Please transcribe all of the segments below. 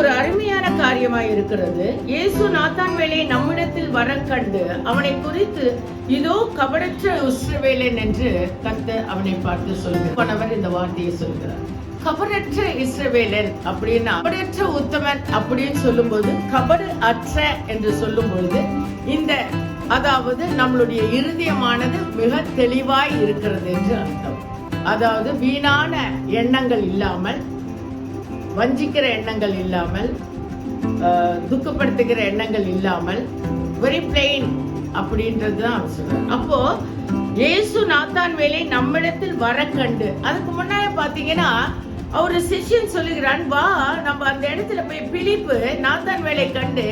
ஒரு அருமையான காரியமாய் இருக்கிறது. இயேசு நாத்தான்வேலை நம்மிடத்தில் வர கண்டு அவனை குறித்து இதோ கபடற்ற இஸ்ரவேலன் என்று கர்த்தர் அவனை பார்த்து சொல்கிறார். இந்த வார்த்தையை சொல்கிறார். கபடற்ற இஸ்ரவேலன் அப்படின்னா கபடற்ற உத்தமன் அப்படின்னு சொல்லும்போது, கபடு அற்ற என்று சொல்லும் பொழுது இந்த அதாவது நம்மளுடைய இருதயமானது மிக தெளிவாய் இருக்கிறது என்று அர்த்தம். அதாவது வீணான எண்ணங்கள் இல்லாமல், வஞ்சிக்கிற எண்ணங்கள் இல்லாமல், துக்கப்படுத்துகிற எண்ணங்கள் இல்லாமல், வெரி பிளெயின் அப்படின்றது தான் அவர் சொல்றார். அப்போ இயேசு நாத்தான்வேலை நம்மிடத்தில் வர கண்டு, அதுக்கு முன்னாடி பாத்தீங்கன்னா அவரு சிஷ்யன் சொல்லுகிறான், வா நம்ம அந்த இடத்துல போய் பிலிப்பு நாத்தான்வேலை கண்டு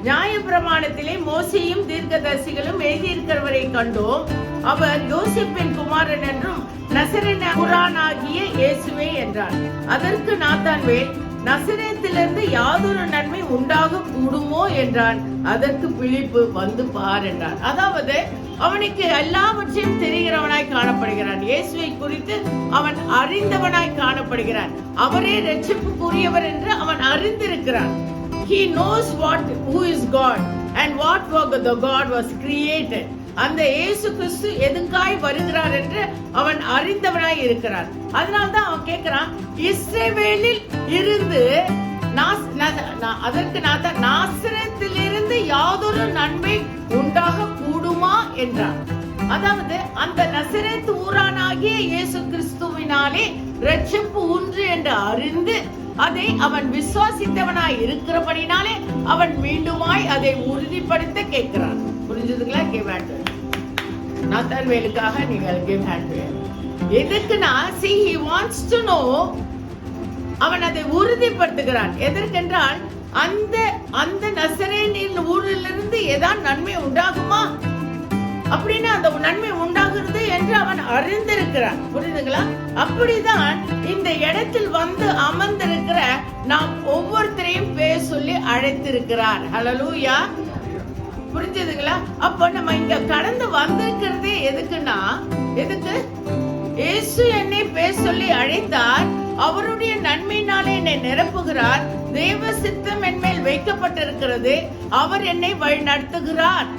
நியாயப்பிரமாணத்திலே மோசேயும் தீர்க்கதரிசிகளும் எழுதியிருக்கிறவரை கண்டோம், அவர் யோசேப்பின் குமாரன் என்றும் நசரேயனாகிய இயேசுவே என்றார். அதற்கு நாத்தான்வேல், நசரேத்திலிருந்து யாதொரு நன்மை உண்டாக கூடுமோ என்றான். அதற்கு பிலிப்பு, வந்து பார் என்றார். அதாவது அவனுக்கு எல்லாவற்றையும் தெரிகிறவனாய் காணப்படுகிறான். இயேசுவை குறித்து அவன் அறிந்தவனாய் காணப்படுகிறான். அவரே ரட்சிப்புக்குரியவர் என்று அவன் அறிந்திருக்கிறான். He knows who is God and what the God was created. அந்த இயேசு கிறிஸ்து எதுக்காய் வருகிறார் என்று அவன் அறிந்தவனாய் இருக்கிறான். அதனால்தான் அவன் கேட்கிறான், இஸ்ரவேலில் இருந்து அதற்கு நாசரேத்திலிருந்து யாதொரு நன்மை உண்டாக கூடுமா என்றான். அதாவது அந்த நசரேத் ஊரானாகிய இயேசு கிறிஸ்துவினாலே ரட்சிப்பு உண்டு என்று அறிந்து அதை அவன் விசுவாசித்தவனாய் இருக்கிறபடினாலே அவன் மீண்டுமாய் அதை உறுதிப்படுத்த கேட்கிறான். புரிஞ்சதுங்களா? Give hand. நாத்தான்வேலுக்காக நீங்கள் கிவ் ஹேண்ட். எதுக்குன்னா, see he wants to know, அவன் அதை உறுதிப்படுத்துகிறான். எதற்கென்றால் அந்த நசரேனின் ஊரிலிருந்து ஏதாவது நன்மை உண்டாகுமா அப்படின்னு அந்த நன்மை உண்டாகிறது என்று அவன் அறிந்திருக்கிறான். புரியுதுங்களா? அப்படிதான் இந்த இடத்தில் வந்து அமர்ந்திருக்கிற நாம் ஒவ்வொருத்தரையும் பேர் சொல்லி அழைத்திருக்கிறார். ஹல்லேலூயா. புரிஞ்சதுங்களா? அப்ப நம்ம இங்க கடந்து வந்திருக்கிறதே எதுக்குன்னா, எதுக்கு? இயேசு என்னை பேர் சொல்லி அழைத்தார், அவருடைய நன்மையினாலே என்னை நிரப்புகிறார், தேவ சித்தம் என் மேல் வைக்கப்பட்டிருக்கிறது, அவர் என்னை வழி நடத்துகிறார்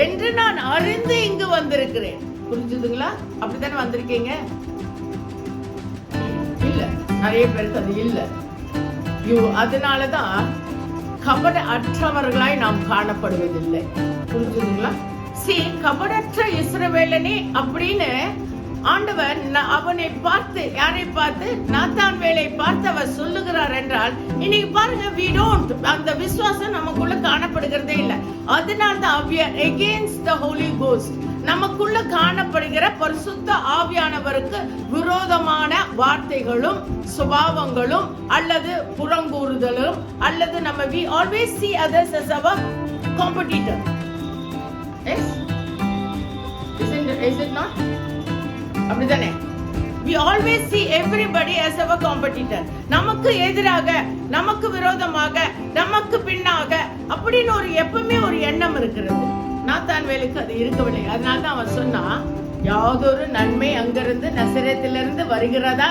என்று நான் அறிந்து இங்கு வந்திருக்கிறேன். புரிஞ்சுதுங்களா? அப்படித்தானே வந்திருக்கீங்க? இல்ல, நிறைய பேருக்கு அது இல்ல. அதனாலதான் கபட அற்றவர்களாய் நாம் காணப்படுவதில்லை. புரிஞ்சுதுங்களா? கபடற்ற இஸ்ரவேலனே அப்படின்னு ஆண்டவர் அவனை பார்த்து, யாரை பார்த்து? நாத்தான்வேலை பார்த்து அவர் சொல்லுகிறார் என்றால், இன்னைக்கு பாருங்க, we don't, அந்த விசுவாசம் நமக்குள்ள காணப்படுகிறதே இல்ல. அதனால்தான் we are against the Holy Ghost. நமக்குள்ள காணப்படுகிற பரிசுத்த ஆவியானவருக்கு விரோதமான வார்த்தைகளும் சுபாவங்களும் அல்லது புறங்கூறுதலும் அல்லது நம்ம we always see others as our competitor. Yes? Is it not? அப்படிதானே? We always see everybody as our competitor. நமக்கு எதிராக, நமக்கு விரோதமாக, நமக்கு பின்னாக அப்படின்னு ஒரு எப்பவுமே ஒரு எண்ணம் இருக்கிறது. நாத்தான்வேலுக்கு அது இருக்கவில்லை. அதனால்தான் அவன் சொன்னா, யாதொரு நன்மை அங்கிருந்து நசரேத்திலிருந்து வருகிறதா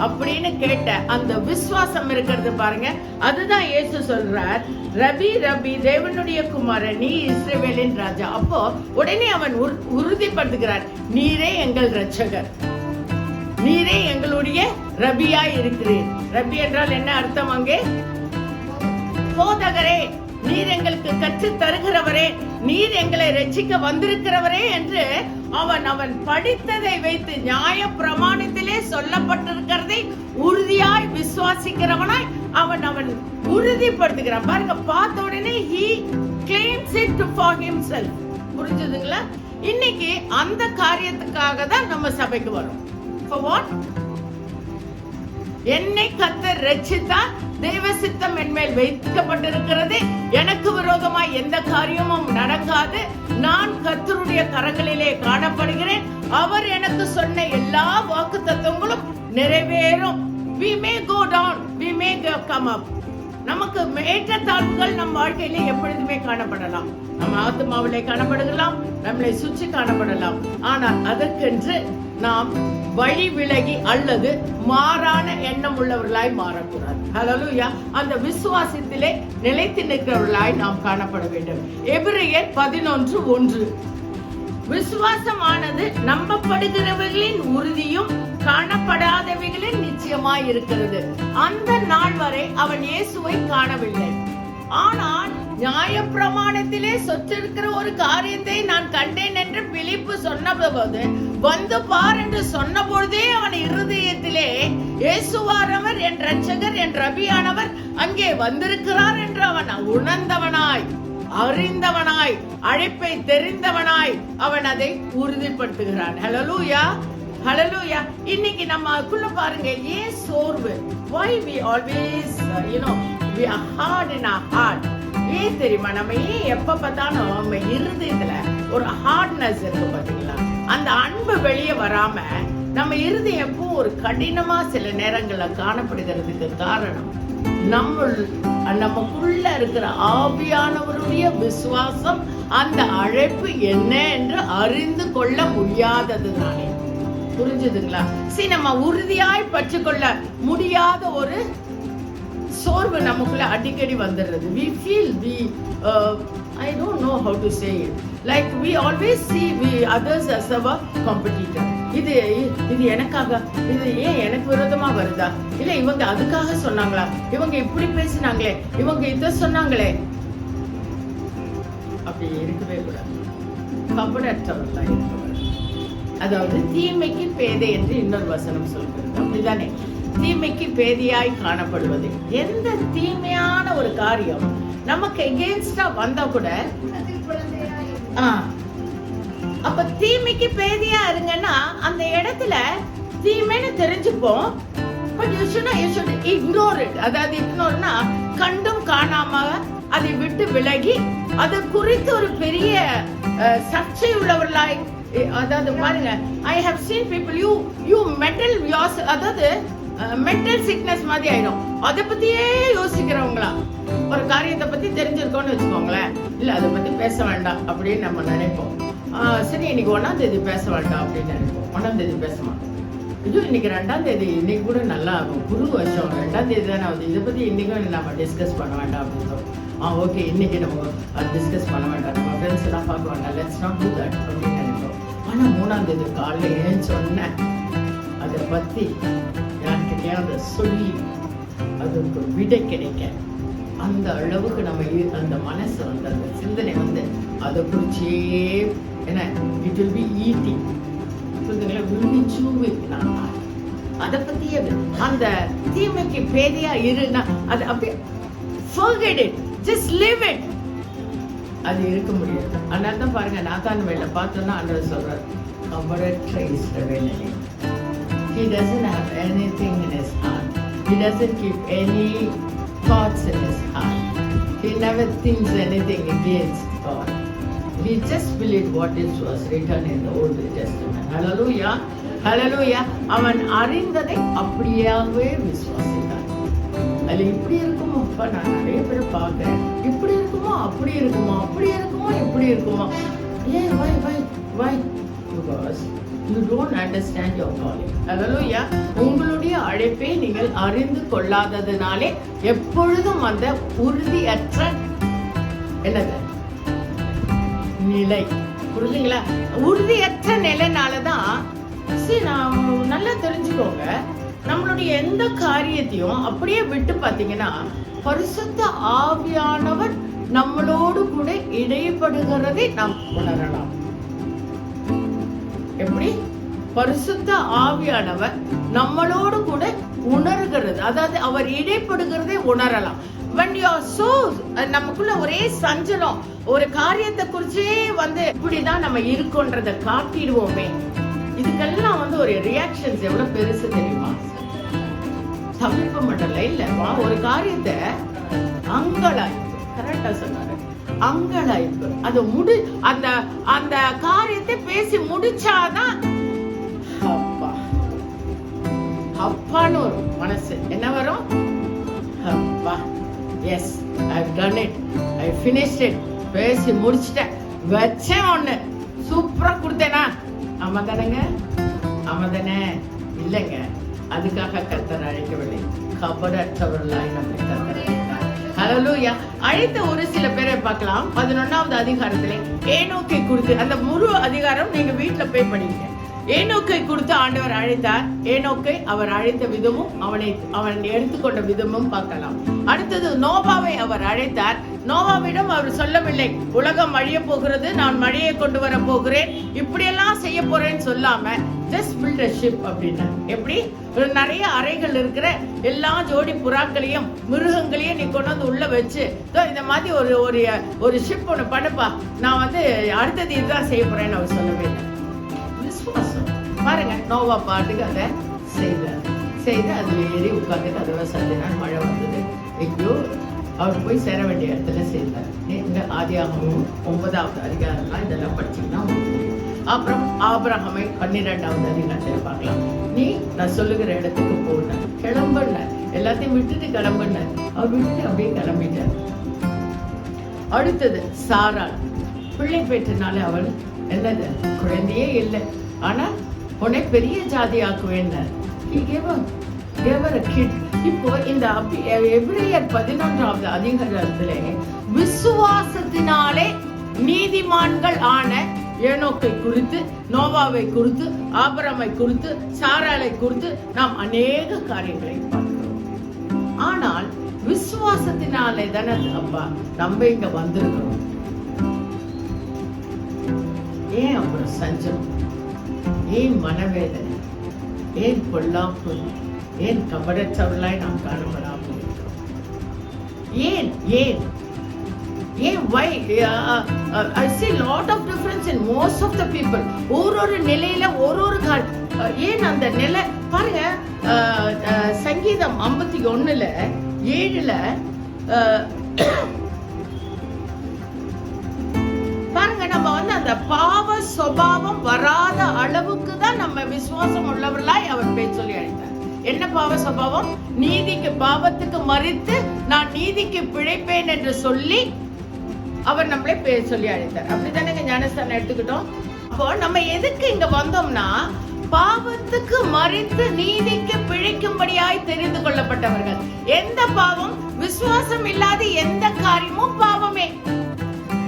அப்படின்னு கேட்ட அந்த விசுவாசம் இருக்கிறது பாருங்க. அதுதான் இயேசு சொல்றார், ரபி ரபி, தேவனுடைய குமாரன், நீ இஸ்ரவேலின் ராஜா. அப்போ உடனே அவன் உறுதிப்படுத்துகிறார், நீரே எங்கள் இரட்சகர், நீரே எங்களுடைய ரபியாய் இருக்கிறீர். ரபி என்றால் என்ன அர்த்தம்? அங்கே போதகரே, நீர் எங்களுக்கு கற்று தருகிறவரே, நீர் எங்களை ரட்சிக்க வந்திருக்கிறவரே என்று அவன் படித்ததை வைத்து நியாய பிரமாணத்திலே சொல்லப்பட்டிருக்கிறதை உறுதியாய் விசுவாசிக்கிறவனாய் அவன் உறுதிப்படுத்துகிறான். பாருங்க, பார்த்த உடனே he claims it for himself. புரிஞ்சுதுங்களா? இன்னைக்கு அந்த காரியத்துக்காக தான் நம்ம சபைக்கு வரோம். For what? என்னை கர்த்தர் ரட்சித்தார், தேவ சித்தம் என் மேல் வைக்கப்பட்டிருக்கிறது, எனக்கு விரோதமாய் எந்த காரியமும் நடக்காது, நான் கர்த்தருடைய கரங்களிலே காணப்படுகிறேன், அவர் எனக்கு சொன்ன எல்லா வாக்குத்தத்தங்களும் நிறைவேறும். We may go down, we may come up. நமக்கு ஏற்ற தாழ்வுகள் நம் வாழ்க்கையிலே எப்பொழுதுமே காணப்படலாம். நம்ம ஆத்மாவிலே காணப்படலாம், நம்மளை சுற்றி காணப்படலாம். ஆனால் அதற்கென்று நாம் வழி விலகி அல்லது மாறான எண்ணம் உள்ளவர்களாய் மாறக்கூடாது. ஹல்லேலூயா. அந்த விசுவாசத்திலே நிலைத்து நிற்கிறவர்களாய் நாம் காணப்பட வேண்டும். எபிரேயர் 11:1. விசுவாசமானது நம்பப்படுகிறவர்களின் உறுதியும் காணப்படாதவைகளின் நிச்சயமாய் இருக்கிறது. அந்த நாள் வரை அவன் இயேசுவை காணவில்லை. ஆனால் நியாயப்பிரமாணத்திலே சொற்றிருக்கிற ஒரு காரியத்தை நான் கண்டேன் என்று பிலிப்பு சொன்னபோது, வந்து பார் என்று சொன்ன பொழுதே அவன் இருதயத்திலே இயேசுவானவர், என் இரட்சகர், என் ரபியானவர் அங்கே வந்திருக்கிறார் என்று அவன் உணர்ந்தவனாய், அறிந்தவனாய், அழைப்பை தெரிந்தவனாய் அவன் அதை உறுதிப்படுத்துகிறான். ஹல்லேலூயா, ஹல்லேலூயா. இன்னைக்கு நம்மக்குள்ள பாருங்க, ஏன் சோர்வு? Why we always we are hard in our heart. ஏன் தெரியுமா? நம்ம ஏன் எப்ப பார்த்தாலும் நம்ம இருதயத்துல ஒரு ஹார்ட்னஸ் இருக்கு பாத்தீங்களா? அந்த அன்பு வெளியே வராம நம்ம இருதயம் எப்போ ஒரு கடினமா சில நேரங்கள்ல காணப்படுகிறதுக்கு காரணம் நமக்குள்ள இருக்கிற ஆவியானவருடைய விசுவாசம், அந்த அழைப்பு என்ன என்று அறிந்து கொள்ள முடியாததுனாலே. புரிஞ்சுதுங்களா? நம்ம உறுதியாய் பற்றிக்கொள்ள முடியாத ஒரு சோர்வு நமக்குள்ள அடிக்கடி வந்துடுறது. We feel I don't know how to say it. Like we always see others as our competitor. இது எனக்காக, இது ஏன் எனக்கு விரோதமா வருதா? இல்ல இவங்க அதுக்காக சொன்னாங்களா? இவங்க இப்படி பேசினாங்களே, இவங்க இத சொன்னாங்களே. அப்படி இருக்கவே கூடாது. கபடற்றவர்களா இருக்கக்கூடாது. அதாவது தீமைக்கு பேதை என்று இன்னொரு வசனம் சொல்கிறது. அப்படிதானே? தீமைக்கு பேதியாய் காணப்படுவது. எந்த தீமையான ஒரு காரியம் நமக்கு எகெயின்ஸ்டா வந்தா கூட, அப்ப தீமைக்கு பேதியா இருங்கன்னா அந்த இடத்துல தீமைன்னு தெரிஞ்சுப்போம். But you should ignore it. அதாவது இக்னோர்னா கண்டும் காணாம அதை விட்டு விலகி, அது குறித்து ஒரு பெரிய சர்ச்சை உள்ளவர்களாய். அதாவது பாருங்க, I have seen people you meddle yourself, அதாவது மென்டல் சிக்னஸ் மாதிரி ஆயிடும். அதை பத்தியே யோசிக்கிறவங்களா. ஒரு காரியத்தை பத்தி தெரிஞ்சிருக்கோம்னு வச்சுக்கோங்களேன், இல்ல அதை பத்தி பேச வேண்டாம் அப்படின்னு நம்ம நினைப்போம். சரி, இன்னைக்கு 1ஆம் தேதி பேச வேண்டாம் அப்படின்னு நினைப்போம். 1ஆம் தேதி பேச மாட்டோம். இது இன்னைக்கு 2ஆம் தேதி, இன்னைக்கு கூட நல்லா இருக்கும், புது வருஷம் 2ஆம் தேதி தானே வந்து, இதை பத்தி இன்னைக்கும் நம்ம டிஸ்கஸ் பண்ண வேண்டாம் அப்படின்னு. ஓகே, இன்னைக்கு நம்ம டிஸ்கஸ் பண்ண வேண்டாம், நம்ம ஃப்ரெண்ட்ஸ் எல்லாம் பார்க்க வேண்டாம், லெட்ஸ் நாட் டூ தட் அப்படின்னு நினைப்போம். ஆனா 3ஆம் தேதி காலையில ஏன் சொன்னேன் அதை பத்தி யார்கிட்டயா அதை சொல்லி அதுக்கு விடை கிடைக்க அந்த அளவுக்கு நம்ம அந்த மனசு வந்து, அந்த சிந்தனை வந்து அதை குறிச்சே என்ன, இட் வில் பி ஈட்டிங், அதை பத்தியே அந்த தீமைக்கு பேதியா இருனா அது அப்படியே forget it, just live it. அது இருக்க முடியாது. அதனால தான் பாருங்க, நாத்தான் வேலை பார்த்தோன்னா ஆண்டவர் சொல்றார், கபடற்ற இஸ்ரவேலனே. He doesn't have anything in his heart. He doesn't keep any thoughts in his heart. He never thinks anything against God. He just believed what was written in the Old Testament. Hallelujah, hallelujah. அவன் அறிந்ததை அப்படியாகவே விசுவாசித்தான். அது இப்படி இருக்குமோ, நான் நிறைய பேரை பார்க்கிறேன், இப்படி இருக்குமோ, அப்படி இருக்குமோ, அப்படி இருக்குமோ, இப்படி இருக்குமோ. ஏன் why? Because you don't understand your calling. Hallelujah. உங்களுடைய அழைப்பை நீங்கள் அறிந்து கொள்ளாததினாலே எப்பொழுதும் அந்த உறுதியற்ற என்னது நிலை. புரியுதுங்களா? உறுதியற்ற நிலைனாலதான் நான் நல்லா தெரிஞ்சுக்கோங்க, நம்மளுடைய எந்த காரியத்தையும் அப்படியே விட்டு பாத்தீங்கன்னா, பரிசுத்த ஆவியானவர் நம்மளோடு கூட இடைப்படுகிறதை நாம் உணரலாம். எப்படி? பரிசுத்த ஆவியானவர் நம்மளோடு கூட உணர்கிறது, அதாவது அவர் இடைப்படுகிறதை உணரலாம். when you are so நமக்குள்ள ஒரே சஞ்சலம், ஒரு காரியத்தை குறிச்சே வந்து இப்படிதான் நம்ம இருக்கோன்றத காட்டிடுவோமே, இதுக்கெல்லாம் வந்து ஒரு ரியாக்ஷன்ஸ் எவ்வளவு பெருசு தெரியுமா? தவிர்க்க மாட்டல இல்ல, ஒரு காரியத்தை அங்கலாய்ப்பு, கரெக்டா சொன்னாரு, அங்கலாய்ப்பு. அது அந்த அந்த காரியத்தை பேசி முடிச்சாதான் அப்பான்னு ஒரு மனசு என்ன வரும்? அப்பா, S, I've done it, I finished it, பேசி முடிச்சிட்டேன், வச்சேன், ஒண்ணு சூப்பரா கொடுத்தேனா? ஆமா தானங்க, ஆமாதானே? இல்லைங்க, அதுக்காக கர்த்தர் அழைக்கவில்லை. கபடற்றவர்களாய் நம்மை கர்த்தர் அழைத்தார். ஹல்லேலூயா. அழைத்த ஒரு சில பேரை பார்க்கலாம். 11வது அதிகாரத்திலே ஏனோக்கை குறித்து, அந்த முழு அதிகாரம் நீங்க வீட்டுல போய் படிங்க. ஏனோக்கை குறித்து ஆண்டவர் அழைத்தார். ஏனோக்கை அவர் அழைத்த விதமும் அவன் எடுத்துக்கொண்ட விதமும் பார்க்கலாம். அடுத்தது நோவாவை அவர் அழைத்தார். நோவாவிடம் அவர் சொல்லவில்லை, உலகம் அழிய போகிறது, நான் மழையை கொண்டு வர போகிறேன், இப்படியெல்லாம் செய்ய போறேன்னு சொல்லாம ஜஸ்ட் பில்ட் a ship அப்படின்னா. எப்படி? நிறைய அறைகள் இருக்கிற எல்லா ஜோடி புறாக்களையும் மிருகங்களையும் நீ கொண்டு வந்து உள்ள வச்சு இந்த மாதிரி ஒரு ஷிப் ஒண்ணு பண்ணுப்பா, நான் அடுத்தது இதுதான் செய்ய போறேன்னு அவர் சொல்லவே இல்லை. விசுவாசம் பாருங்க. நோவா பாட்டுக்கு அதை செய்து அதுல ஏறி உட்கார்ந்துட்டு அதுவா சத்தினார். மழை வந்தது. எங்கேயோ அவர் போய் சேர வேண்டிய இடத்துல சேர்ந்தார். இந்த ஆதியாகமும் 9வது அதிகாரம்லாம் இதெல்லாம் படிச்சீங்கன்னா அப்புறம் ஆபிரகாமை 12வது அதிகாரத்தில் பார்க்கலாம். நீ நான் சொல்லுகிற இடத்துக்கு போன கிளம்புன, எல்லாத்தையும் விட்டுட்டு கிளம்புன. அவர் விட்டுட்டு அப்படியே கிளம்பிட்டார். அடுத்தது சாராள் பிள்ளை பெற்றனால அவள் என்னது, குழந்தையே இல்லை, ஆனா உன்னை பெரிய ஜாதி ஆக்குவேன். இப்போ இந்த எபிரேயர் 11வது அதிகாரத்திலே விசுவாசத்தினாலே நீதிமான்கள் ஆன ஏனோக்கை குறித்து, நோவாவை குறித்து, ஆபிரகாமை குறித்து, சாராளை குறித்து நாம் அநேக காரியங்களை பார்க்கிறோம். ஆனால் விசுவாசத்தினாலே தானே அப்பா நம்ம இங்க வந்திருக்கிறோம். ஏன் அப்புறம் சஞ்சலம், ஏன் மனவேதனை, ஏன் பொல்லாப்பு, ஏன் கபடற்றவர்களாய் நாம் காணப்படாமல் இருக்கிறோம்? ஏன் ஏன் ஏன் why I see lot of difference in most of the people. ஒரு நிலையில ஒரு ஏன் அந்த நிலை பாருங்க. சங்கீதம் 51ல 7ல பாருங்க, நம்ம அந்த பாவ சுபாவம் வராத அளவுக்கு தான் நம்ம விசுவாசம் உள்ளவர்களாய் அவர் பேர் சொல்லி அழைத்தார். என்ன பாவ சுபாவம்? நீதிக்கு பாவத்துக்கு மறித்து நான் நீதிக்கு பிழைப்பேன் என்று சொல்லி அவர் நம்மளே பேர் சொல்லி அழைத்தார். அப்படித்தானே ஞானஸ்தானம் எடுத்துக்கிட்டோம். அப்போ நம்ம எதுக்கு இங்க வந்தோம்னா, பாவத்துக்கு மறித்து நீதிக்கு பிழைக்கும்படியாய் தெரிந்து கொள்ளப்பட்டவர்கள். எந்த பாவம்? விசுவாசம் இல்லாத எந்த காரியமும் பாவமே.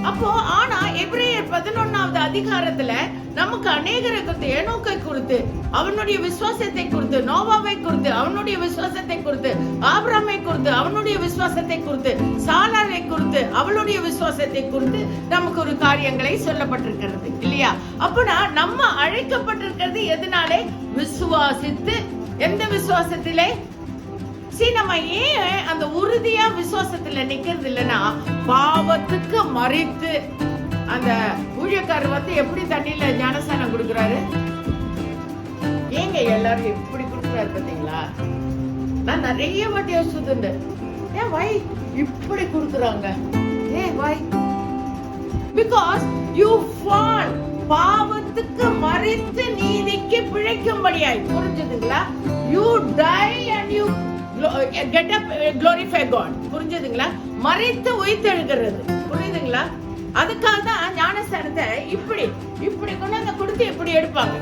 அப்போ ஆனா எபிரேயர் 11வது அதிகாரத்துல நமக்கு அநேகரை குறித்து, ஏனோக்கை குறித்து அவனுடைய விசுவாசத்தை குறித்து, நோவாவை குறித்து அவனுடைய விசுவாசத்தை குறித்து, ஆபிரகாமை குறித்து அவனுடைய விசுவாசத்தை குறித்து, சாராளை குறித்து அவளுடைய விசுவாசத்தை குறித்து நமக்கு ஒரு காரியங்களை சொல்லப்பட்டிருக்கிறது இல்லையா? அப்பனா நம்ம அழைக்கப்பட்டிருக்கிறது எதனாலே? விசுவாசித்து. எந்த விசுவாசத்திலே? நம்ம ஏன் அந்த உறுதியா விசுவாசத்துல நிக்கிறது இல்லைன்னா, பாவத்துக்கு மறித்து. அந்த ஊழியக்காரர் எப்படி தண்ணியில ஞானஸ்தானம் கொடுக்கிறாரு? ஏங்க எல்லாரும் இப்படி கொடுக்கிறாரு பாத்தீங்களா? நான் நிறைய வாட்டி யோசிச்சுட்டு, ஏன் வை இப்படி கொடுக்குறாங்க? ஏன் வை? Because you fall. பாவத்துக்கு மறித்து நீதிக்கு பிழைக்கும்படியாய். புரிஞ்சுதுங்களா? You tie and you get up, glorify God. புரிஞ்சுதுங்களா? மரித்து உயிர்த்தெழுகிறது. புரியுதுங்களா? அதுக்காக தான் ஞானஸ்தானத்தை இப்படி கொண்டு வந்து கொடுத்து இப்படி எடுப்பாங்க.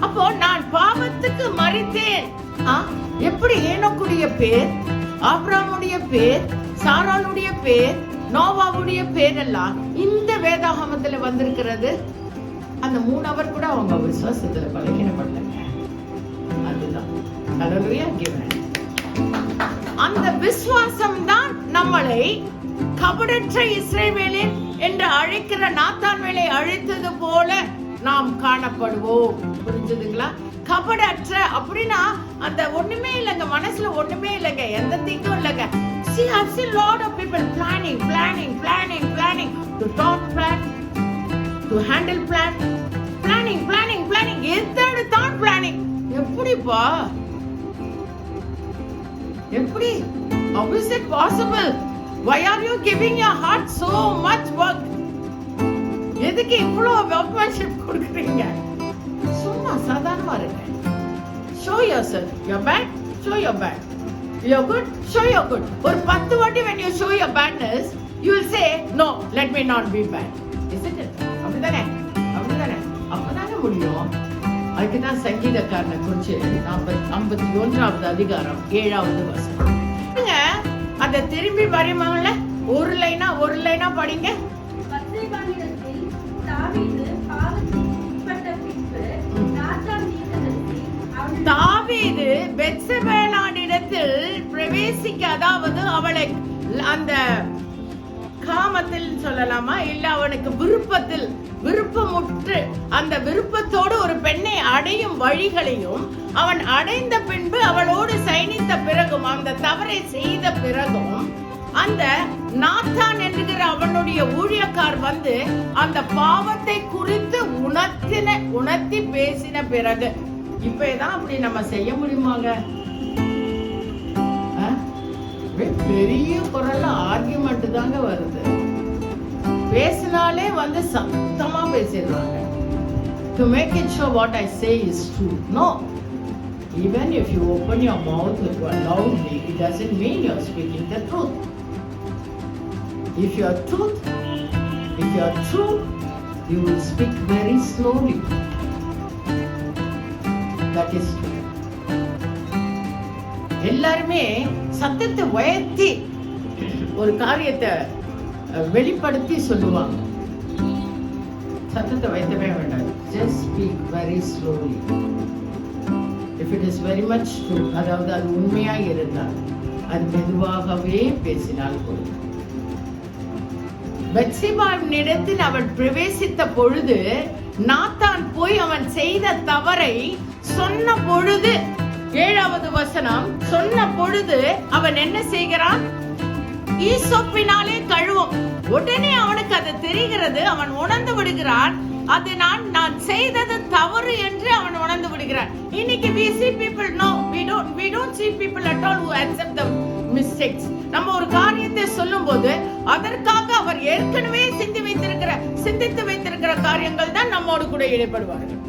அப்போ நான் பாவத்துக்கு மரித்தேன். எப்படி? ஏனோக்குடைய பேர், ஆபிரகாமுடைய பேர், சாராளுடைய பேர், நோவாவுடைய பேர் எல்லாம் இந்த வேதாகமத்துல வந்திருக்கிறது. அந்த 3 அவர் கூட அவங்க விசுவாசத்துல பலகீனப்படலைங்க. அதுதான் அந்த விசுவாசம் தான் நம்மளை கபடற்ற இஸ்ரவேலின் என்று அழைக்கிற நாத்தான்வேலை அழைத்தது போல நாம் காணப்படுவோம். புரிஞ்சுதுங்களா? கபடற்ற அப்படின்னா அந்த ஒண்ணுமே இல்லைங்க, மனசுல ஒண்ணுமே இல்லைங்க, எந்த தீங்கும் இல்லைங்க. See, I've seen lot of people planning to talk plan, to handle plan, planning எத்தனை தான் planning. எப்படிப்பா? எப்படி? How is it possible? Why are you giving your heart so much work? எதுக்கு இவ்வளோ workmanship கொடுக்குறீங்க? சும்மா சாதாரணமா இருங்க. Show yourself. You're bad, show your bad. You're good, show you're good. ஒரு 10 வாட்டி when you show your badness, you will say, no, let me not be bad. Isn't it? அப்படிதானே? அப்பதானே முடியும். அதுக்குதான் சங்கீதக்காரனை குறிச்சு 51வது அதிகாரம் 7வது வசனம். அத திரும்பி வரையுமாங்கல்ல, ஒரு லைனா படிங்க. தாவீது பெத்செபாளிடத்தில் பிரவேசிக்க, அதாவது அவளை அந்த காமத்தில் சொல்லலாமா, இல்ல அவனுக்கு விருப்பமுற்று அந்த விருப்பத்தோடு ஒரு பெண்ணை அடையும் வழிகளையும், அவன் அடைந்த பின்பு அவளோடு சயனித்த பிறகும், அந்த தவறை செய்த பிறகும், அந்த நாத்தான் என்கிற அவனுடைய ஊழியக்கார் வந்து அந்த பாவத்தை குறித்து உணர்த்தி பேசின பிறகு, இப்பதான் அப்படி நம்ம செய்ய முடியுமாங்க? பெரிய குரல்ல ஆர்கியூமெண்ட் தாங்க வருது. பேசினாலே வந்து சத்தமா பேசிடுறாங்க. To make it sure what I say is true. No. Even if you open your mouth loudly, it doesn't mean you're speaking the truth. If you're true, you will speak very slowly. That is true. எல்லாருமே சத்தத்தை உயர்த்தி ஒரு காரியத்தை வெளிப்படுத்தி சொல்லுவாங்க. சத்தத்தை உயர்த்தவே வேண்டாம். Just speak very slowly. If it is very much true, அதாவது அது உண்மையா இருந்தால் அது மெதுவாகவே பேசினால் போதும். பெத்செபாவினிடத்தில் அவன் பிரவேசித்த பொழுது, நாத்தான் போய் அவன் செய்த தவறை சொன்ன பொழுது, 7வது வசனம், சொன்ன பொழுது அவன் என்ன செய்கிறான்? ஈசோப்பினாலே கழுவும். உடனே அவனுக்கு அது தெரிகிறது. அவன் உணர்ந்து விடுகிறான், அது நான் செய்தது தவறு என்று அவன் உணர்ந்து விடுகிறான். இன்னைக்கு we see people, no, we don't see people at all who accept the mistakes. நம்ம ஒரு காரியத்தை சொல்லும் போது அதற்காக அவர் ஏற்கனவே சிந்தித்து வைத்திருக்கிற காரியங்கள் தான் நம்மோடு கூட ஈடுபடுவார்கள்.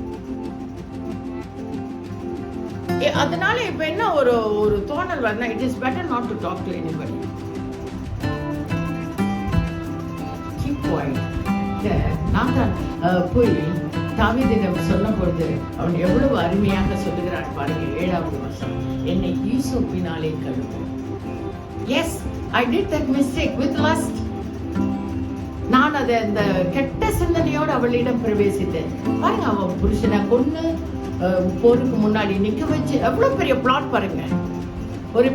அதனால இப்ப என்ன ஒரு தோணல் வரணும், it is better not to talk to anybody. Keep quiet. Nathan போய் தாவீதிடம் சொன்ன பொழுது அவன் எவ்வளவு அருமையாக சொல்லுகிறான் பாருங்க. 7வது வசனம், என்னை ஈசோப்பினாலே கழுவும். Yes, I did that mistake with lust. நான் அந்த கெட்ட சிந்தனையோடு அவளிடம் பிரவேசித்தேன். பாருங்க, அவன் புருஷனை கொன்னு போருக்கு முன்னாடி நிக்க வச்சு எவ்வளவு பெரிய பிளாட் பாருங்க. ஒரு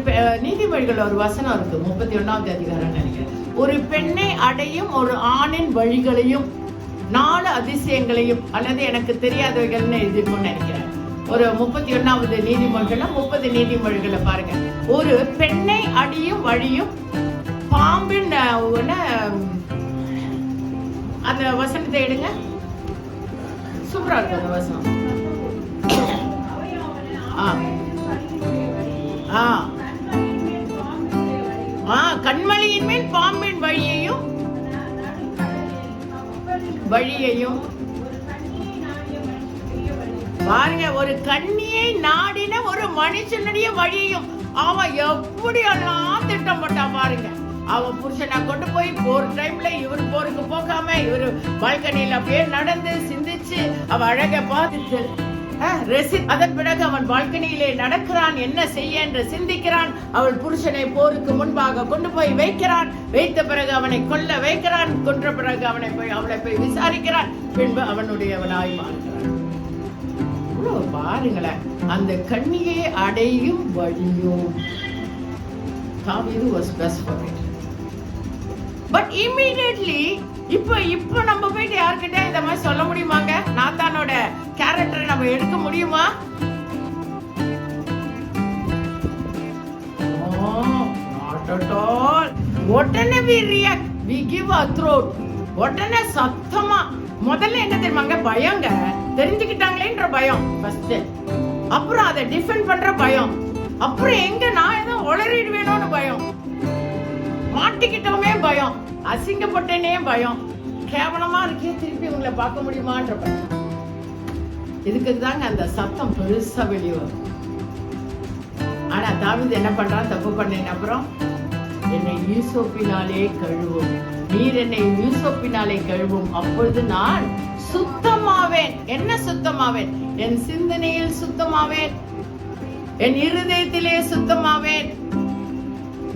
நீதிமொழிகள் ஒரு வசனம் இருக்கு, 31வது அதிகாரம் நினைக்கிறேன். ஒரு பெண்ணை அடையும் ஒரு ஆணின் வழிகளையும் 4 அதிசயங்களையும், அல்லது எனக்கு தெரியாதவைகள்னு எழுதிருக்கும்னு நினைக்கிறேன். ஒரு 31வது நீதிமொழிகளை 30 நீதிமொழிகளை பாருங்க. ஒரு பெண்ணை அடியும் வழியும் பாம்பின், அந்த வசனத்தை எடுங்க, சூப்பரா இருக்கு அந்த வசனம். கண்மணியின் மேல் பாம்பின் வழியையும் பாருங்க. ஒரு கண்ணியை நாடின ஒரு மனுஷனுடைய வழியையும் அவன் எப்படி எல்லாம் திட்டம் போட்டான் பாருங்க. அவன் புருஷனை கொண்டு போய் போர் டைம்ல இவரு போருக்கு போகாம இவரு பால்கனியில அப்படியே நடந்து சிந்திச்சு அவ அழக பார்த்துட்டு அதன் பிறகு அவன் பால்கனியிலே நடக்கிறான், என்ன செய்ய என்று சிந்திக்கிறான். அவள் புருஷனை போருக்கு முன்பாக கொண்டு போய் வைக்கிறான். வைத்த பிறகு அவனை கொல்ல வைக்கிறான். கொன்ற பிறகு அவளை போய் விசாரிக்கிறான். பின்பு அவனுடையவனாய் மாறுகிறான். பாருங்களேன், அந்த கண்ணியை அடையும் வழியும். தாவீது was best for it. But immediately இப்ப நம்ம போயிட்டு யார்கிட்ட இந்த மாதிரி சொல்ல முடியுமாங்க? நாத்தானோட கேரக்டரை நம்ம எடுக்க முடியுமா? Not at all. உடனே we react, we give a throat. உடனே சத்தமா. முதல்ல என்ன தெரியுமாங்க? பயங்க. தெரிஞ்சுக்கிட்டாங்களேன்ற பயம் ஃபர்ஸ்ட். அப்புறம் அதை டிஃபெண்ட் பண்ற பயம். அப்புறம் எங்க நான் ஏதோ உளறிடுவேனோன்னு பயம். மாட்டிக்கிட்டோமே பயம். அசிங்கப்பட்டேனே பயம். கேவலமா இருக்கே, திருப்பி உங்களை பார்க்க முடியுமான்ற பயம். இதுக்கு தாங்க அந்த சத்தம் பெருசா வெளியே வரும். ஆனா தாவீது என்ன பண்றான்? தப்பு பண்ணேன், அப்புறம் என்னை ஈசோப்பினாலே கழுவும், நீர் என்னை ஈசோப்பினாலே கழுவும், அப்பொழுது நான் சுத்தம் சுத்தமாவேன். என்ன சுத்தமாவேன்? என் சிந்தனையில் சுத்தமாவேன், என் இருதயத்திலே சுத்தமாவேன்,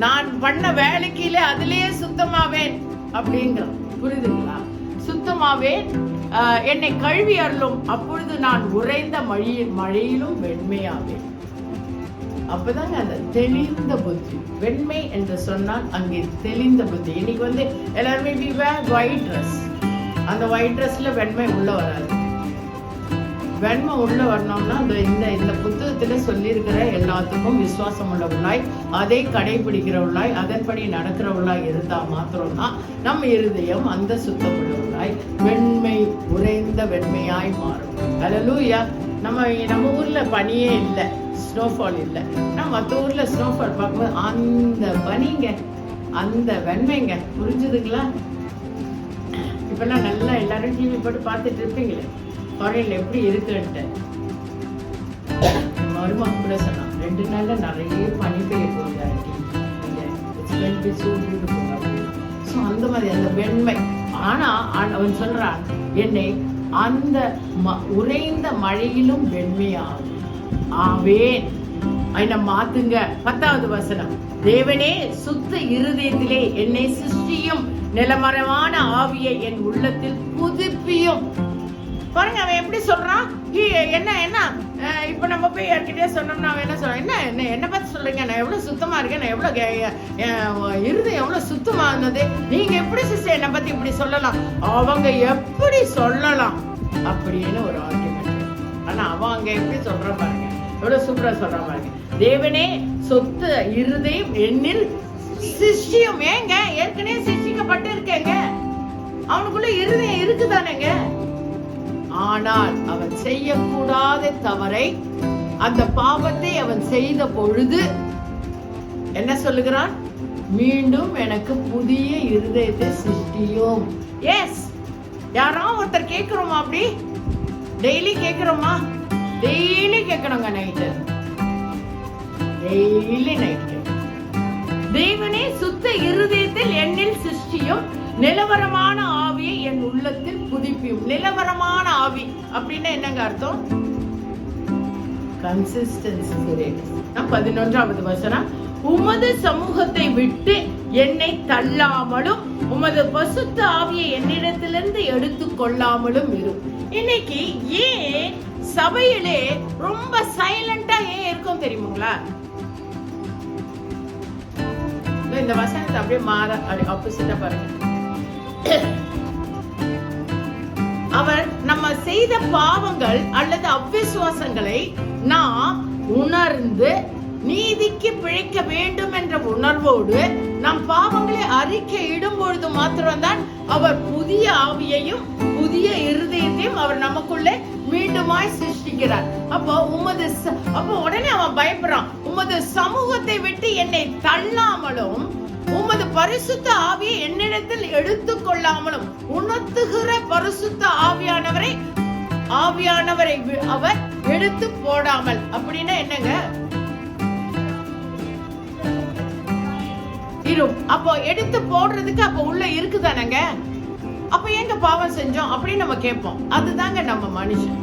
நான் பண்ண வேலைக்கிலே அதிலேயே சுத்தமாவேன் அப்படிங்கிறான். புரியுதுங்களா? சுத்தமாவேன், என்னை கழுவி அருளும், அப்பொழுது நான் உறைந்த மழையிலும் வெண்மையாவேன். அப்பதாங்க அந்த தெளிந்த புத்தி. வெண்மை என்று சொன்னால் அங்கே தெளிந்த புத்தி. இன்னைக்கு எல்லாருமே ஒயிட் ட்ரெஸ், அந்த ஒயிட் ட்ரெஸ்ல வெண்மை உள்ள வராது. வெண்மை உள்ள வரணும்னா இந்த புத்தகத்துல சொல்லி இருக்கிற எல்லாத்துக்கும் விசுவாசம் உள்ளவர்களாய், அதை கடைபிடிக்கிறவர்களாய், அதன்படி நடக்கிறவர்களாய் இருந்தா மாத்திரம்தான் நம்ம இருதயம் அந்த சுத்தம் உள்ளவர்களாய் வெண்மை உறைந்த வெண்மையாய் மாறும். அல்லேலூயா. நம்ம ஊர்ல பனியே இல்லை, ஸ்னோஃபால் இல்லை. நான் மற்ற ஊர்ல ஸ்னோஃபால் பார்க்கும்போது அந்த பனிங்க, அந்த வெண்மைங்க. புரிஞ்சுதுங்களா? இப்பெல்லாம் நல்லா எல்லாரும் டிவி போட்டு பார்த்துட்டு இருப்பீங்களே ஃபாரின்ல எப்படி இருக்குன்ட்டு. மருமகன் கூட சொன்னான், 2 நாள்ல நிறைய பனி பெய்ய போகுது ஆண்டி, அந்த மாதிரி அந்த வெண்மை. ஆனா அவன் சொல்றான், என்னை அந்த உறைந்த மழையிலும் வெண்மையாகும் ஆவேன். என்ன மாத்துங்க. 10வது வசனம், தேவனே சுத்த இருதயத்திலே என்னை சிருஷ்டியும், நிலமரமான ஆவியை என் உள்ளத்தில் புதுப்பியும். பாருங்க அவன் எப்படி சொல்றான். என்ன இப்ப நம்ம போய் யார்கிட்டயே சொன்னோம்னா அவன் என்ன சொல்றான், என்ன பத்தி சொல்றீங்க, நான் எவ்வளவு சுத்தமா இருக்கேன், நான் எவ்வளவு இருதயம் எவ்வளவு சுத்தமானது, நீங்க எப்படி சிஸ்டர் என்னை பத்தி இப்படி சொல்லலாம், அவங்க எப்படி சொல்லலாம் அப்படின்னு ஒரு ஆர்குமெண்ட். ஆனா அவன் அங்க எப்படி சொல்றான் பாருங்க, எவ்வளவு சூப்பரா சொல்றான் பாருங்க. தேவனே சொத்த இருதயம் என்னில் சிருஷ்டியும். ஏங்க ஏற்கனவே சிருஷ்டிக்கப்பட்டு இருக்கேங்க, அவனுக்குள்ள இருதயம் இருக்குதானேங்க. ஆனால் அவன் செய்யக்கூடாத தவறை, அந்த பாவத்தை அவன் செய்த பொழுது என்ன சொல்லுகிறான், மீண்டும் எனக்கு புதிய இருதயத்தை சிருஷ்டியும். எஸ், யாரோ ஒருத்தர் கேட்கிறோமா? அப்படி டெய்லி கேட்கிறோமா? டெய்லி கேட்கணுங்க. நைட்டு டெய்லி நைட் தேவனே சுத்த இருதயத்தில் என்னில் சிருஷ்டியும், நிலவரமான ஆவியை என் உள்ளத்தில் புதுப்பியும். நிலவரமான ஆவி அப்படின்னா என்னங்க அர்த்தம்? கன்சிஸ்டன்சி. 11வது வசனம், உமது சமூகத்தை விட்டு என்னை தள்ளாமலும் உமது பசுத்த ஆவியை என்னிடத்திலிருந்து எடுத்துக் கொள்ளாமலும் இரும். இன்னைக்கு ஏன் சபையிலே ரொம்ப சைலண்டா ஏன் இருக்கும் தெரியுங்களா? இந்த வசனத்தை அப்படியே மாற ஆப்போசிட்டா பாருங்க. அவர் நம்ம செய்த பாவங்கள் அல்லது அவ்விசுவாசங்களை நாம் உணர்ந்து நீதிக்கு பிழைக்க வேண்டும் என்ற உணர்வோடு நம் பாவங்களை அறிக்கையிடும் பொழுது மாத்திரம்தான் அவர் புதிய ஆவியையும் புதிய இருதயத்தையும் அவர் நமக்குள்ளே மீண்டுமாய் சிருஷ்டிக்கிறார். அப்போ உடனே அவன் பயப்படுறான், உமது சமூகத்தை விட்டு என்னை தள்ளாமலும் உமது பரிசுத்த ஆவியை என்னிடத்தில் எடுத்துக் கொள்ளாமலும். உணர்த்துகிற பரிசுத்த ஆவியானவரை அவர் எடுத்து போடாமல். அப்படின்னா என்னங்க? அப்போ எடுத்து போடுறதுக்கு அப்ப உள்ள இருக்குதானங்க. அப்ப எங்க பாவம் செஞ்சோம் அப்படின்னு நம்ம கேட்போம். அதுதாங்க நம்ம மனுஷன்.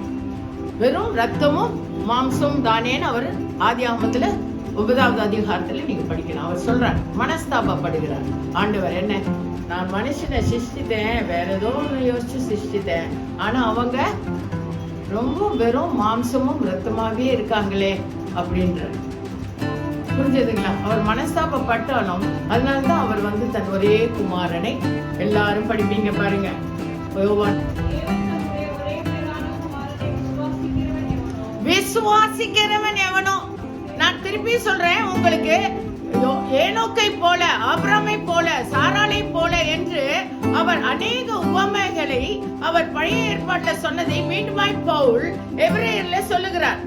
வெறும் ரத்தமும் மாம்சமும் தானேன்னு அவர் ஆதியாகமத்துல 9வது அதிகாரத்துல நீங்க படிக்கணும். அவர் சொல்றார், மனஸ்தாபப்படுகிறார். ஆண்டவர் என்ன, நான் மனுஷனை சிருஷ்டித்தேன், வேற ஏதோ ஒன்று யோசிச்சு சிருஷ்டித்தேன், ஆனா அவங்க ரொம்ப வெறும் மாம்சமும் ரத்தமாவே இருக்காங்களே அப்படின்ற. புரிஞ்சதுங்களா? அவர் மனஸ்தாபப்பட்டாலும் அதனால்தான் அவர் தன் ஒரே குமாரனை, எல்லாரும் படிப்பீங்க பாருங்க, விசுவாசிக்கிறவன் எவனோ. நான் திருப்பி சொல்றேன் உங்களுக்கு, ஏனோக்கை போல, ஆபிரகாமை போல, சாராளை போல என்று அவர் அநேக உவமைகளை அவர் பழைய ஏற்பாட்டுல சொன்னதை மீண்டுமாய் பவுல் எபிரேயர்ல சொல்லுகிறார்.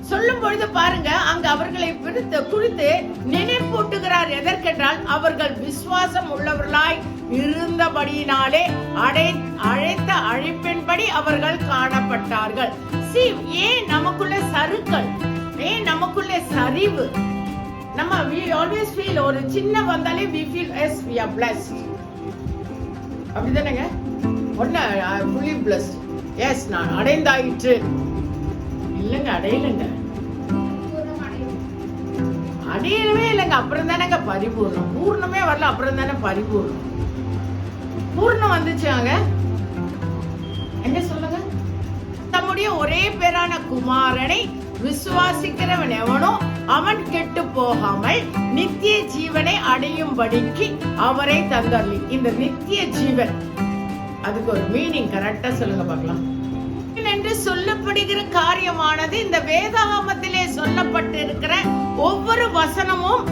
சொல்லும் பொழுது பாருங்க, அங்க அவர்களை குறித்து நினைப்பூட்டுகிறார். எதற்கென்றால் அவர்கள் விசுவாசம் உள்ளவர்களாய் இருந்தபடியினாலே அழைத்த அழைப்பின்படி அவர்கள் காணப்பட்டார்கள். ஏன் நமக்குள்ள சறுக்கல், ஏன் நமக்குள்ள சரிவு? நம்ம we always feel ஒரு சின்ன வந்தாலே we feel yes we are blessed. அப்படிதானேங்க? ஒண்ணு fully blessed. எஸ், நான் அடைந்தாயிற்று. இல்லைங்க, அடையலைங்க, அடையவே இல்லைங்க. அப்புறம் தானேங்க பரிபூர்ணம். பூர்ணமே வரல, அப்புறம் தானே பரிபூர்ணம். பூர்ணம் வந்துச்சாங்க என்ன சொல்லுங்க? தம்முடைய ஒரே பேரான குமாரனை விசுவாசிக்கிறவன் எவனோ அவன் கெட்டு போகாமல் நித்திய ஜீவனை அடையும்படிக்கு அவரை தந்தள்ளி. இந்த நித்திய ஜீவன், அதுக்கு ஒரு மீனிங் கரெக்டா சொல்லுங்க பார்க்கலாம். என்று சொல்லப்படுகிற காரியமானது இந்த வேதாகமத்திலே சொல்லப்பட்டு இருக்கிற ஒவ்வொரு வசனமும்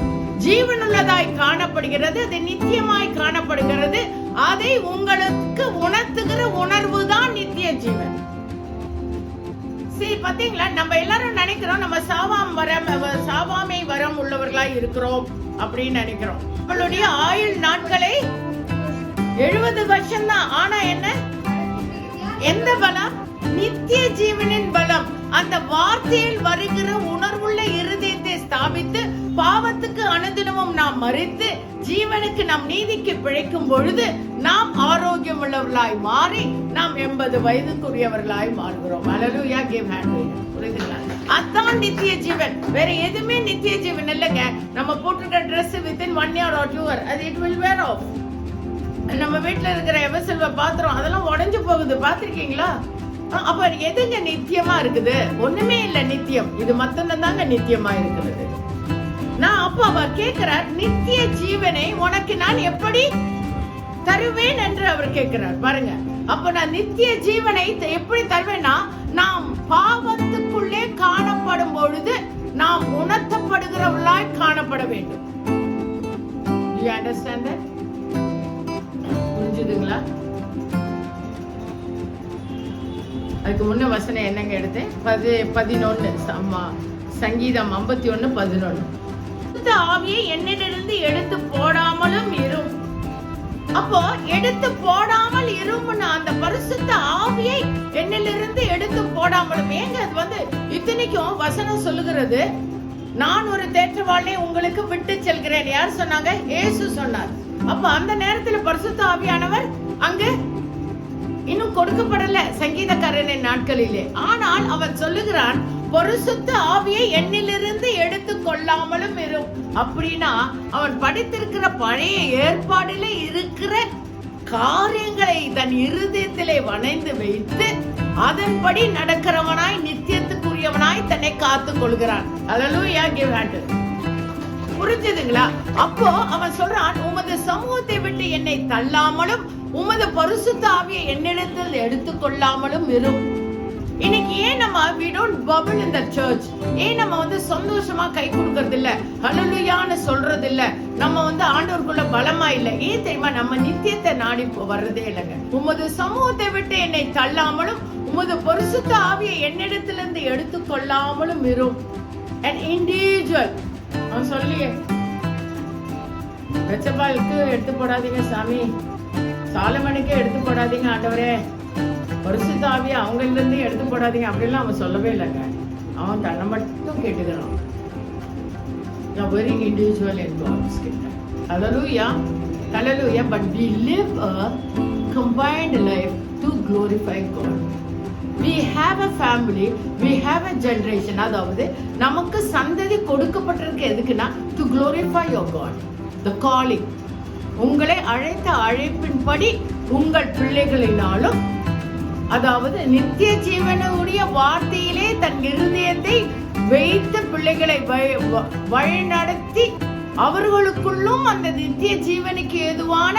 ஜீவனுள்ளதாய் காணப்படுகிறது, அது நித்தியமாய் காணப்படுகிறது. அதை உங்களுக்கு உணர்த்துகிற உணர்வு தான் நித்திய ஜீவன். சரி, பாத்தீங்களா, நம்ம எல்லாரும் நினைக்கிறோம் நம்ம சாவாமை வரம் உள்ளவர்களாய் இருக்கிறோம் அப்படின்னு நினைக்கிறோம். நம்மளுடைய ஆயுள் நாட்களை 70 வருஷம் தான். ஆனா என்ன, எந்த பலம்? நித்திய ஜீவனின் பலம். அந்த வார்த்தையில் வருகிற உணர்வுள்ள இருதயத்தை ஸ்தாபித்து பாவத்துக்கு அனுதினமும் நாம் மறித்து ஜீவனுக்கு நம் நீதிக்கு பிழைக்கும் பொழுது நாம் ஆரோக்கியம் உள்ளவர்களாய் மாறி நாம் 80 வயதுக்குரியவர்களாய் மாறுகிறோம். அல்லேலூயா, கிவ் ஹேண்ட். புரியுதுங்களா? அதான் நித்திய ஜீவன். வேற எதுவுமே நித்திய ஜீவன் இல்லைங்க. நம்ம போட்டிருக்கிற dress within 1 year or 2 year அது இட் வில் வேர் ஆஃப். நம்ம வீட்டுல இருக்கிற எவசெல்வ பாத்திரம் அதெல்லாம் உடைஞ்சு போகுது, பாத்திருக்கீங்களா? அப்ப எதுங்க நித்தியமா இருக்குது? ஒண்ணுமே இல்ல நித்தியம். இது மட்டும் தாங்க நித்தியமா இருக்கிறது. நான் அப்ப அவர் கேட்கிறார், நித்திய ஜீவனை உனக்கு நான் எப்படி தருவேன் என்று அவர் கேட்கிறார். பாருங்க, அப்ப நான் நித்திய ஜீவனை எப்படி தருவேன்னா, நாம் பாவத்துக்குள்ளே காணப்படும் பொழுது நாம் உணர்த்தப்படுகிறவர்களாய் காணப்பட வேண்டும். You understand that? புரிஞ்சுதுங்களா? அதுக்கு முன்ன வசனம் என்னங்க எடுத்தேன்? 11 சங்கீதம் 51:11. ஆவியை என்னிலிருந்து எடுத்து போடாமலும் இரும். அப்போ எடுத்து போடாமல் இரும்னு அந்த பரிசுத்த ஆவியை என்னிலிருந்து எடுத்து போடாமலும். ஏங்க அது இத்தனைக்கும் வசனம் சொல்லுகிறது, நான் ஒரு தேற்றவாளனை உங்களுக்கு விட்டு செல்கிறேன். யார் சொன்னாங்க? இயேசு சொன்னார். அப்ப அந்த நேரத்துல பரிசுத்த ஆவியானவர் அங்கு இன்னும் கொடுக்கப்படல சங்கீதக்காரனின் நாட்களிலே. ஆனால் அவன் சொல்லுகிறான், பரிசுத்த ஆவியை என்னிலிருந்து எடுத்து கொள்ளாமலும் இரும். அப்படின்னா அவன் படித்திருக்கிற பழைய ஏற்பாடிலே இருக்கிற காரியங்களை தன் இருதயத்திலே வணைந்து வைத்து அதன்படி நடக்கிறவனாய் நித்தியத்துக்குரியவனாய் தன்னை காத்துக் கொள்கிறான். அல்லேலூயா, கிவ் ஹேண்ட். புரிஞ்சதுங்களா? அப்போ அவன் சொல்றான், உமது சமூகத்தை விட்டு என்னை தள்ளாமலும் உமது பரிசுத்த ஆவியை என்னிடத்தில் எடுத்துக்கொள்ளாமலும் இரும். இன்னைக்கு ஏன் நம்ம we don't bubble in the church? ஏன் நம்ம சந்தோஷமா கை கொடுக்கறது இல்ல, ஹல்லேலூயான்னு சொல்றது இல்ல, நம்ம ஆண்டவருக்குள்ள பலமா இல்ல? ஏன் தெரியுமா? நம்ம நித்தியத்தை நாடி வர்றதே இல்லைங்க. உமது சமூகத்தை விட்டு என்னை தள்ளாமலும் உமது பரிசுத்த ஆவியை என்னிடத்திலிருந்து எடுத்துக்கொள்ளாமலும் இரும். an individual. அவன் சொல்லியே, வெச்சபாலுக்கு எடுத்து போடாதீங்க சாமி, சாலமனுக்கு எடுத்து போடாதீங்க ஆண்டவரே, பரிசுத்த ஆவியை அவங்கள்ல இருந்து எடுத்து போடாதீங்க அப்படிலாம் அவன் சொல்லவே இல்லைங்க. அவன் தன்னை மட்டும் கேட்டுக்கிறான். Very individual in God's kingdom. Hallelujah, hallelujah. But we live a combined life to glorify God. We have a family, we have a generation. அதாவது நமக்கு சந்ததி கொடுக்கப்பட்டிருக்கு எதுக்குன்னா, to glorify your God. The calling, உங்களை அழைத்த அழைப்பின்படி உங்கள் பிள்ளைகளினாலும், அதாவது நித்திய ஜீவனுடைய வார்த்தையிலே தன் இருதயத்தை வைத்து பிள்ளைகளை வழிநடத்தி அவர்களுக்குள்ளும் அந்த நித்திய ஜீவனுக்கு ஏதுவான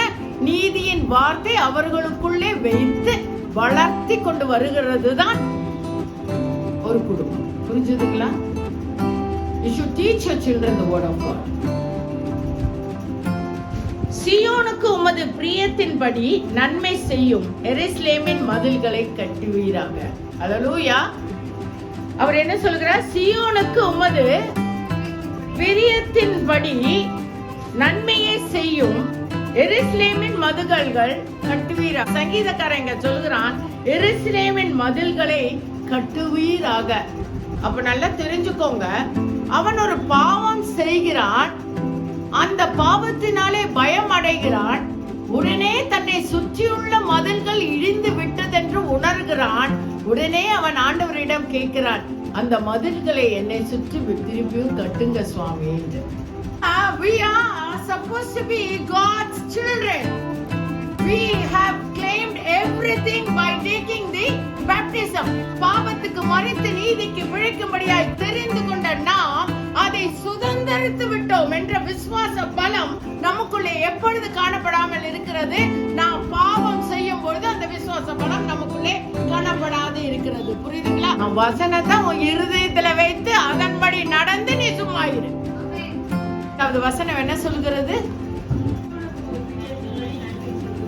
நீதியின் வார்த்தை அவர்களுக்குள்ளே வைத்து வளர்த்தி கொண்டு வருகிறது தான் ஒரு குடும்பம். புரிஞ்சுதுங்களா? You should teach your children the word of God. சியோனுக்கு உமது பிரியத்தின்படி நன்மை செய்யும் எருசலேமின் மதில்களை கட்டுவீராக. அல்லேலூயா. அவர் என்ன சொல்கிறார்? சியோனுக்கு உமது பிரியத்தின்படி நன்மையை செய்யும் எருசலேமின் மதில்கள் கட்டுவீராக. சங்கீதக்காரங்க சொல்கிறான், எருசலேமின் மதில்களை கட்டுவீராக. அப்ப நல்லா தெரிஞ்சுக்கோங்க, அவன் ஒரு பாவம் செய்கிறான், அந்த பாவத்தினாலே பயம் அடைகிறான், உடனே தன்னை சுற்றியுள்ள மதில்கள் இடிந்து விட்டதென்று உணர்கிறான். உடனே அவன் ஆண்டவரிடம் கேட்கிறான், அந்த மதில்களை என்னை சுற்றி திருப்பியும் கட்டுங்க சுவாமி என்று. We are supposed to be God's children. We have claimed everything by taking the baptism. பாவத்துக்கு மரித்து நீதிக்கு பிழைக்கும்படியாய் தெரிந்து கொண்ட நாம் அதை சுதந்தரித்து விட்டோம் என்ற விசுவாச பலம் நமக்குள்ளே எப்பொழுது காணப்படாமல் இருக்கிறது? நாம் பாவம் செய்யும் பொழுது அந்த விசுவாச பலம் நமக்குள்ளே காணப்படாது இருக்கிறது. புரியுதுங்களா? வசனத்தை உன் இருதயத்துல வைத்து அதன்படி நடந்து நீ சும்மா இரு. அந்த வசனம் என்ன சொல்கிறது?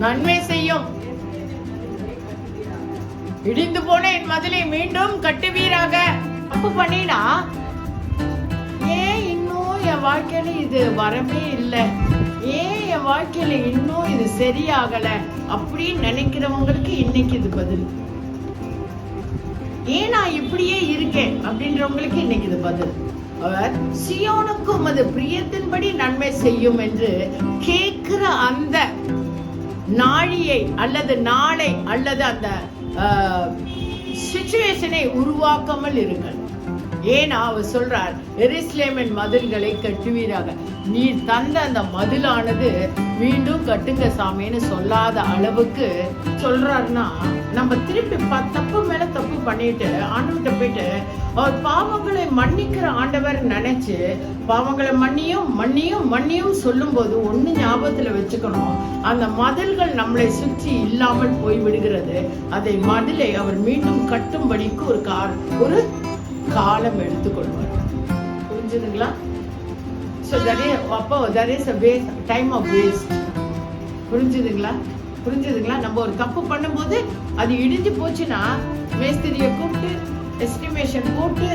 நன்மை செய்யும், இடிந்து போன என் மதிலை மீண்டும் கட்டுவீராக. தப்பு பண்ணினா ஏன் இன்னும் என் வாழ்க்கையில இது வரவே இல்லை, ஏன் என் வாழ்க்கையில இன்னும் இது சரியாகல அப்படின்னு நினைக்கிறவங்களுக்கு இன்னைக்கு இது பதில். ஏன் நான் இப்படியே இருக்கேன் அப்படின்றவங்களுக்கு இன்னைக்கு இது பதில். அவர் சியோனுக்கும் அது பிரியத்தின்படி நன்மை செய்யும் என்று கேட்கிற அந்த நாழியை அல்லது நாளை அல்லது அந்த சிச்சுவேஷனை உருவாக்காமல் இருங்கள். ஏன்னா அவர் சொல்றார், எருசலேமின் மதில்களை கட்டுவீராக. நீ தந்த அந்த மதிலானது மீண்டும் கட்டுங்க சாமின்னு சொல்லாத அளவுக்கு சொல்றாருன்னா, நம்ம திருப்பி தப்பு மேல தப்பு பண்ணிட்டு ஆண்டவர்கிட்ட போயிட்டு அவர் பாவங்களை மன்னிக்கிற ஆண்டவர் நினைச்சு பாவங்களை மன்னியும் மன்னியும் மன்னியும் சொல்லும் போது ஒண்ணு ஞாபகத்துல வச்சுக்கணும், அந்த மதில்கள் நம்மளை சுற்றி இல்லாமல் போய் விடுகிறது. அதை மதிலை அவர் மீண்டும் கட்டும்படிக்கு ஒரு காலம் எடுத்துக்கொள்வார். புரிஞ்சுதுங்களா? So that is a waste, time of waste. புரிஞ்சுதுங்களா? நம்ம ஒரு தப்பு பண்ணும்போது அது இடிஞ்சு போச்சுன்னா மேஸ்திரியை கூப்பிட்டு எஸ்டிமேஷன் போட்டு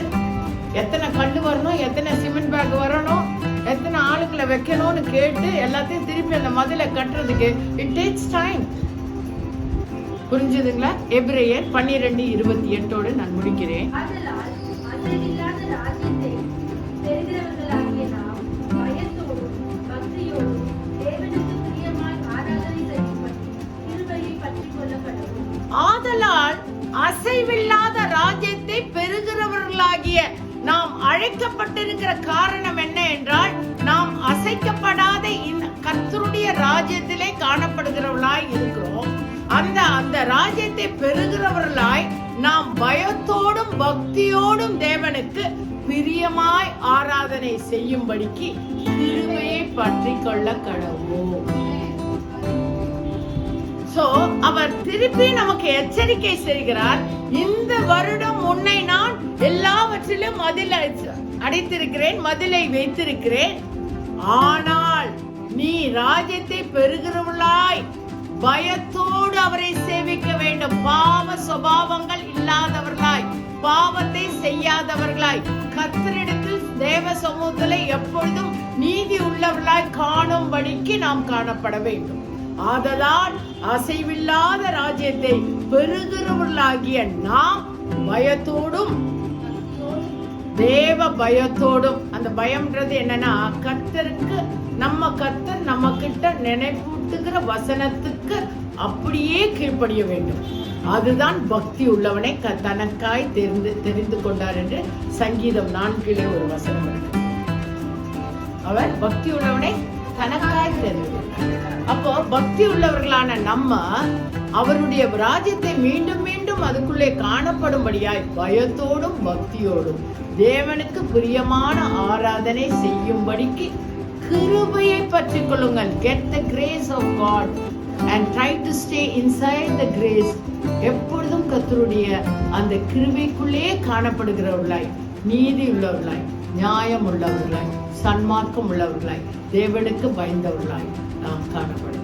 எத்தனை கல்லு வரணும், எத்தனை சிமெண்ட் பேக் வரணும், எத்தனை ஆளுங்களை வைக்கணும்னு கேட்டு எல்லாத்தையும் திருப்பி அந்த மதிலை கட்டுறதுக்கு இட் டேக்ஸ் டைம். புரிஞ்சுதுங்களா? எபிரேயர் 12:28 நான் முடிக்கிறேன். ஆதலால் அசைவில்லாத ராஜ்யத்தை பெறுகிறவர்களாகிய நாம் அழைக்கப்பட்டிருக்கிற காரணம் என்ன என்றால், நாம் அசைக்கப்படாத கர்த்தருடைய ராஜ்யத்திலே காணப்படுகிறவர்களாய் இருக்கிறோம். அந்த ராஜ்யத்தை பெறுகிறவர்களாய் நாம் பயத்தோடும் பக்தியோடும் தேவனுக்கு பிரியமாய் ஆராதனை செய்யும்படிக்கு கிருபையை பற்றி கொள்ள கடவோம். சோ அவர் திருப்பி நமக்கு எச்சரிக்கை செய்கிறார். இந்த வருடம் உன்னை நான் எல்லாவற்றிலும் அடைத்திருக்கிறேன், மதிலை வைத்திருக்கிறேன். ஆனால் நீ ராஜ்யத்தை பெறுகிறவளாய் பயத்தோடு அவரை சேவிக்க வேண்டும். பாவ சுபாவங்கள் இல்லாதவர்களாய், பாவத்தை செய்யாதவர்களாய், கர்த்தரிடத்தில் தேவ சமூகத்திலே எப்பொழுதும் நீதி உள்ளவர்களாய் காணும்படிக்கு நாம் காணப்பட வேண்டும். ஆதலால் அசைவில்லாத ராஜ்யத்தை பெறுகிறவர்களாகிய நாம் பயத்தோடும் தேவ பயத்தோடும், அந்த பயம்ன்றது என்னன்னா கர்த்தருக்கு கர்த்தர் நம்ம கிட்ட நினைப்பூட்டுகிற வசனத்துக்கு அப்படியே கீழ்ப்படிய வேண்டும். அதுதான் பக்தி உள்ளவனை தனக்காய் தெரிந்து கொண்டார் என்று சங்கீதம் 4 ஒரு வசனம் இருக்கு. அவர் பக்தி உள்ளவனை தனக்காய் தெரிந்து கொண்டார். அப்போ பக்தி உள்ளவர்களான நம்ம அவருடைய ராஜ்யத்தை மீண்டும் மீண்டும் அதுக்குள்ளே காணப்படும்படியாய் பயத்தோடும் பக்தியோடும் தேவனுக்கு பிரியமான ஆராதனை செய்யும்படிக்கு கிருபையை பற்றிக் கொள்ளுங்கள். Get the grace of God and try to stay inside the grace. எப்பொழுதும் கர்த்தருடைய அந்த கிருபைக்குள்ளே காணப்படுகிறவர்களாய், நீதி உள்ளவர்களாய், நியாயம் உள்ளவர்களாய், சன்மார்க்கம் உள்ளவர்களாய், தேவனுக்கு பயந்தவர்களாய் நாம் காணப்படும்.